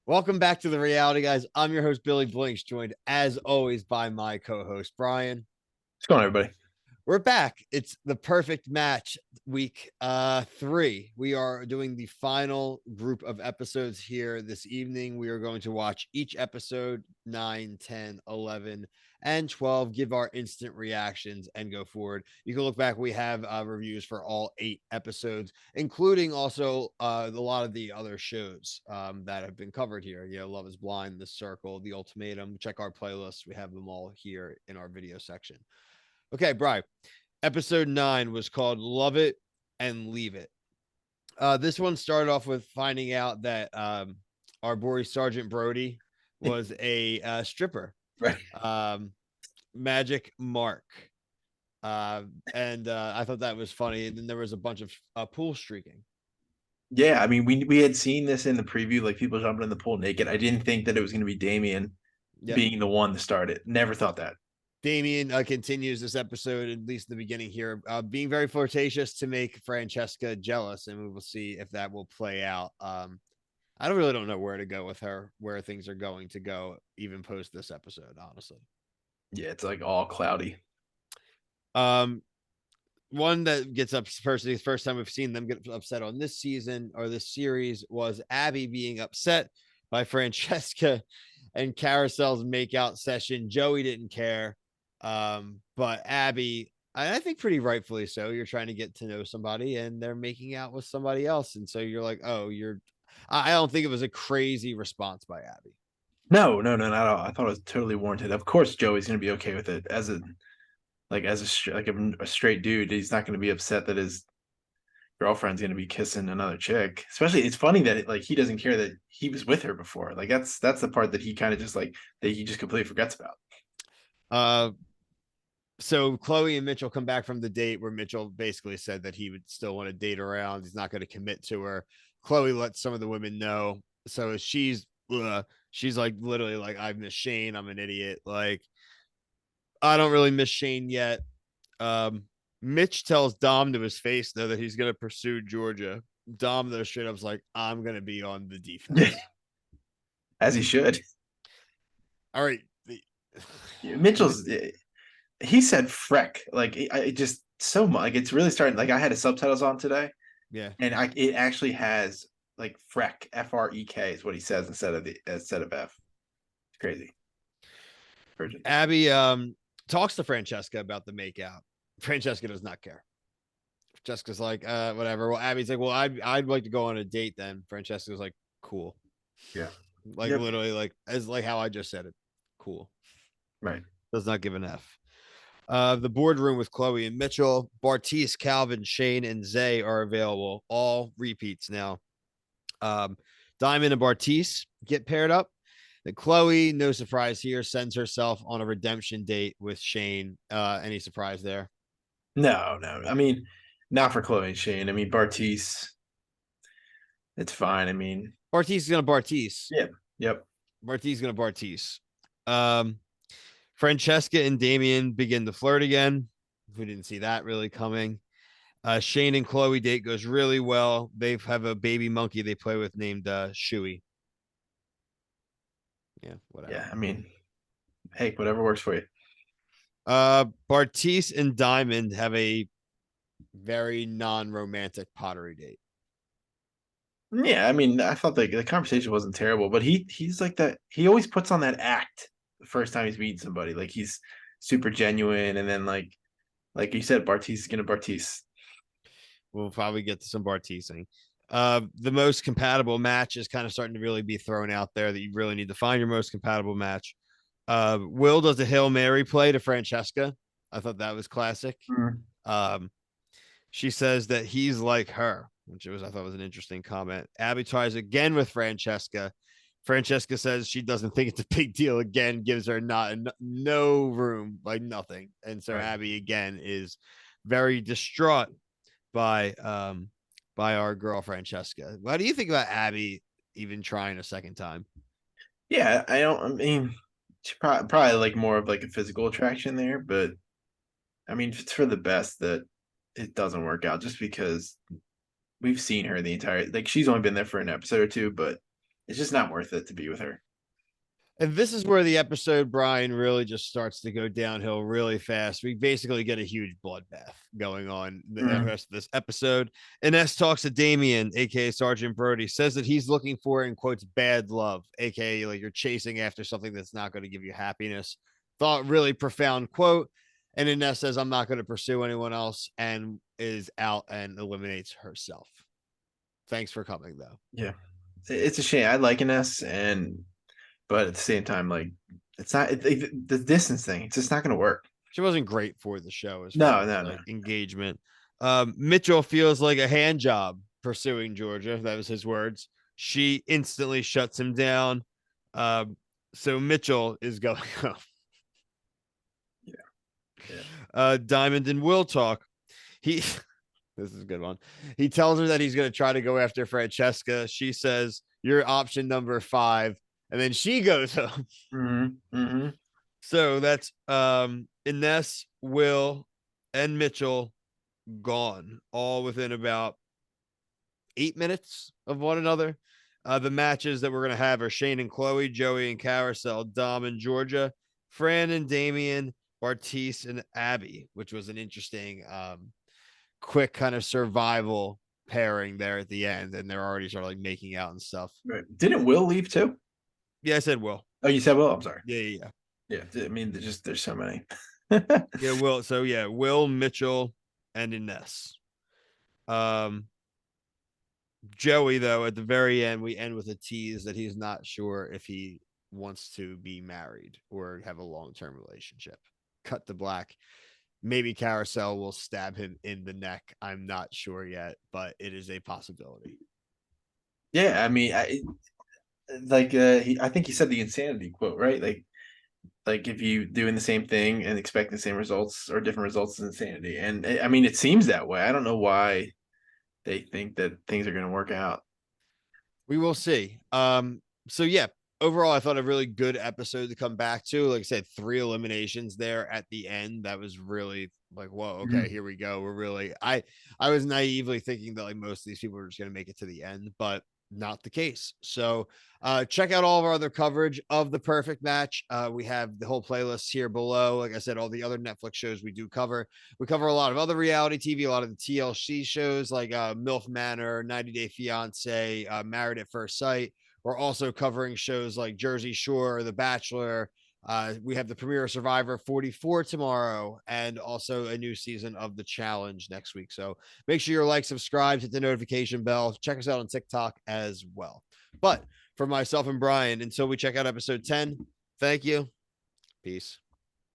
Welcome back to the Reality Guys. I'm your host, Billy Blinks, joined as always by my co-host, Brian. What's going on, everybody? We're back. It's the perfect match week 3. We are doing the final group of episodes here this evening. We are going to watch each episode 9, 10, 11, and 12, give our instant reactions and go forward. You can look back. We have reviews for all 8 episodes, including also a lot of the other shows that have been covered here. Love is Blind, The Circle, The Ultimatum. Check our playlist. We have them all here in our video section. Okay, Brian. Episode 9 was called Love It and Leave It. This one started off with finding out that our boy Sergeant Brody was a stripper. Right. Magic Mark. And I thought that was funny. And then there was a bunch of pool streaking. Yeah, I mean, we had seen this in the preview, like people jumping in the pool naked. I didn't think that it was going to be Damien being the one to start it. Never thought that. Damien continues this episode, at least in the beginning here, being very flirtatious to make Francesca jealous, and we will see if that will play out. I really don't know where to go with her, where things are going to go, even post this episode, honestly. Yeah, it's like all cloudy. One that gets up personally, the first time we've seen them get upset on this season or this series was Abbey being upset by Francesca and Carousel's makeout session. Joey didn't care. But Abbey, I think pretty rightfully so. You're trying to get to know somebody and they're making out with somebody else. And so you're like, oh, I don't think it was a crazy response by Abbey. No, not at all. I thought it was totally warranted. Of course, Joey's going to be okay with it as a straight dude. He's not going to be upset that his girlfriend's going to be kissing another chick. Especially, it's funny that he doesn't care that he was with her before. Like that's the part that he kind of just that he just completely forgets about. So Chloe and Mitchell come back from the date where Mitchell basically said that he would still want to date around. He's not going to commit to her. Chloe lets some of the women know. So she's like literally like, I miss Shayne. I'm an idiot. Like, I don't really miss Shayne yet. Mitch tells Dom to his face though that he's going to pursue Georgia. Dom though straight up's like, I'm going to be on the defense. As he should. All right. Mitchell's he said freck. Like it just so much. Like it's really starting. Like I had his subtitles on today. Yeah. And it actually has like freck, FREK is what he says instead of F. It's crazy. Virgin. Abbey talks to Francesca about the makeout. Francesca does not care. Jessica's like, whatever. Well, Abby's like, well, I'd like to go on a date then. Francesca's like, cool. Yeah. Like literally like as like how I just said it. Cool. Right. Does not give an F. The boardroom with Chloe and Mitchell, Bartise, Calvin, Shayne, and Zay are available. All repeats now. Diamond and Bartise get paired up. And Chloe, no surprise here, sends herself on a redemption date with Shayne. Any surprise there? No. I mean, not for Chloe and Shayne. I mean, Bartise, it's fine. I mean, Bartise is gonna Bartise. Yep. Bartise is gonna Bartise. Francesca and Damien begin to flirt again. We didn't see that really coming. Shayne and Chloe date goes really well. They have a baby monkey they play with named Shuey. Yeah, whatever. Yeah, I mean, hey, whatever works for you. Bartise and Diamond have a very non-romantic pottery date. Yeah, I mean, I thought the conversation wasn't terrible, but he's like that. He always puts on that act the first time he's meeting somebody. Like he's super genuine, and then like you said, Bartise is gonna Bartise. We'll probably get to some Bartising. The most compatible match is kind of starting to really be thrown out there that you really need to find your most compatible match. Will does the Hail Mary play to Francesca. I thought that was classic. Mm-hmm. She says that he's like her, which I thought was an interesting comment. Abbey tries again with Francesca. Francesca says she doesn't think it's a big deal again, gives her no room, like nothing. And so Abbey again is very distraught by our girl Francesca. What do you think about Abbey even trying a second time? Yeah, I mean, she probably like more of like a physical attraction there, but I mean, it's for the best that it doesn't work out just because we've seen her the entire, like she's only been there for an episode or two, but It's just not worth it to be with her. And this is where the episode, Brian, really just starts to go downhill really fast. We basically get a huge bloodbath going on the rest of this episode. Ines talks to Damien, aka Sergeant Brody, says that he's looking for, in quotes, bad love, aka like you're chasing after something that's not going to give you happiness. Thought really profound quote. And Ines says, I'm not going to pursue anyone else, and is out and eliminates herself. Thanks for coming, though. Yeah, it's a shame. I like Ines, but at the same time, like it's not the distance thing. It's just not going to work. She wasn't great for the show as No, far as no, like no. engagement. Mitchell feels like a hand job pursuing Georgia. That was his words. She instantly shuts him down. So Mitchell is going home. Yeah. Diamond and Will talk. He this is a good one. He tells her that he's going to try to go after Francesca. She says, "You're option number 5." And then she goes home. So that's Ines, Will, and Mitchell gone, all within about 8 minutes of one another. The matches that we're going to have are Shayne and Chloe, Joey and Carousel, Dom and Georgia, Fran and Damien, Bartice and Abbey, which was an interesting, quick kind of survival pairing there at the end. And they're already sort of like making out and stuff. Right. Didn't Will leave too? Yeah, I said Will. Oh, you said Will? I'm sorry. Yeah. Yeah. I mean, there's so many. Yeah, Will. So yeah, Will, Mitchell, and Ines. Joey, though, at the very end, we end with a tease that he's not sure if he wants to be married or have a long-term relationship. Cut to black. Maybe Carousel will stab him in the neck. I'm not sure yet, but it is a possibility. Yeah, I mean, I think he said the insanity quote, right? Like if you doing the same thing and expecting the same results or different results is insanity. And I mean, it seems that way. I don't know why they think that things are going to work out. We will see. So yeah, overall, I thought a really good episode to come back to. Like I said, 3 eliminations there at the end. That was really like, whoa, okay, here we go. We're really I was naively thinking that like most of these people were just gonna make it to the end, but not the case. So check out all of our other coverage of the perfect match. We have the whole playlist here below. Like I said, all the other Netflix shows we do cover. We cover a lot of other reality TV, a lot of the TLC shows like MILF Manor, 90 Day Fiance, Married at First Sight. We're also covering shows like Jersey Shore, The Bachelor. We have the premiere of Survivor 44 tomorrow, and also a new season of The Challenge next week. So make sure you're subscribe, hit the notification bell. Check us out on TikTok as well. But for myself and Brian, until we check out episode 10, thank you. Peace.